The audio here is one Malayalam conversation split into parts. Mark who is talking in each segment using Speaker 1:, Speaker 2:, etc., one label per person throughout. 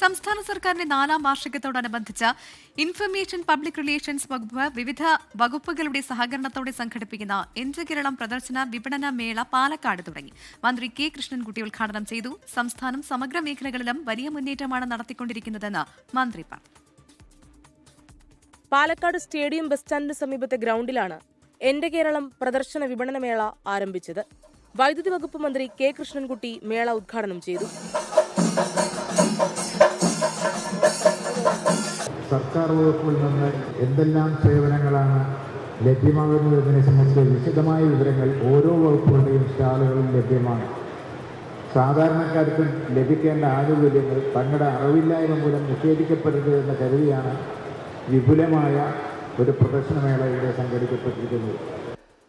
Speaker 1: സംസ്ഥാന സർക്കാരിന്റെ 4ാം വാർഷികത്തോടനുബന്ധിച്ച് ഇൻഫർമേഷൻ പബ്ലിക് റിലേഷൻസ് വകുപ്പ് വിവിധ വകുപ്പുകളുടെ സഹകരണത്തോടെ സംഘടിപ്പിക്കുന്ന എന്റെ കേരളം പ്രദർശന വിപണന മേള പാലക്കാട് തുടങ്ങി. മന്ത്രി കെ കൃഷ്ണൻകുട്ടി ഉദ്ഘാടനം ചെയ്തു. സംസ്ഥാനം സമഗ്ര മേഖലകളിലും വലിയ മുന്നേറ്റമാണ് നടത്തിക്കൊണ്ടിരിക്കുന്നതെന്ന് മന്ത്രി പറഞ്ഞു.
Speaker 2: പാലക്കാട് സ്റ്റേഡിയം ബസ് സ്റ്റാൻഡിന് സമീപത്തെ ഗ്രൗണ്ടിലാണ് എന്റെ കേരളം പ്രദർശന വിപണന മേള ആരംഭിച്ചത്. വൈദ്യുതി വകുപ്പ് മന്ത്രി കെ കൃഷ്ണൻകുട്ടി മേള ഉദ്ഘാടനം ചെയ്തു.
Speaker 3: സർക്കാർ വകുപ്പുകളിൽ നിന്ന് എന്തെല്ലാം സേവനങ്ങളാണ് ലഭ്യമാകുന്നതിനെ സംബന്ധിച്ച് വിശദമായ വിവരങ്ങൾ ഓരോ വകുപ്പുകളുടെയും സ്റ്റാളുകളിൽ ലഭ്യമാണ്. സാധാരണക്കാർക്കും ലഭിക്കേണ്ട ആനുകൂല്യങ്ങൾ തങ്ങളുടെ അറിവില്ലായ്മ മൂലം നിഷേധിക്കപ്പെടരുത് എന്ന കരുതിയാണ് വിപുലമായ ഒരു പ്രദർശനമേള ഇവിടെ സംഘടിപ്പിക്കപ്പെട്ടിരിക്കുന്നത്.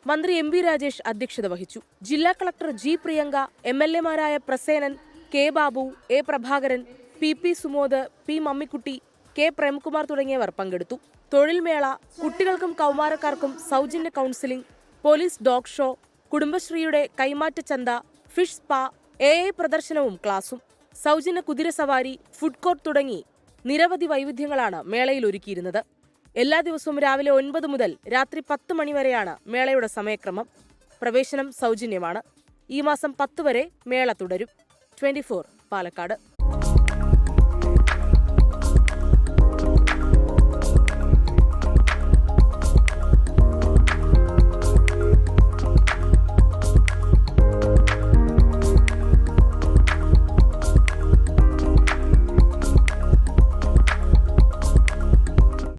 Speaker 2: മന്ത്രി എം വി രാജേഷ് അധ്യക്ഷത വഹിച്ചു. ജില്ലാ കളക്ടർ ജി പ്രിയങ്ക, MLA-മാരായ Prasenan, K Babu, A Prabhakaran, P Sumod, P Mammikutty, K Premkumar തുടങ്ങിയവർ പങ്കെടുത്തു. തൊഴിൽമേള, കുട്ടികൾക്കും കൗമാരക്കാർക്കും സൗജന്യ കൗൺസിലിംഗ്, പോലീസ് ഡോഗ് ഷോ, കുടുംബശ്രീയുടെ കൈമാറ്റ ചന്ത, ഫിഷ് സ്പാ, AI പ്രദർശനവും ക്ലാസും, സൗജന്യ കുതിരസവാരി, ഫുഡ് കോർട്ട് തുടങ്ങി നിരവധി വൈവിധ്യങ്ങളാണ് മേളയിൽ ഒരുക്കിയിരുന്നത്. എല്ലാ ദിവസവും രാവിലെ 9 മുതൽ രാത്രി 10 മണി വരെയാണ് മേളയുടെ സമയക്രമം. പ്രവേശനം സൗജന്യമാണ്. ഈ മാസം 10 വരെ മേള തുടരും. 24 പാലക്കാട്.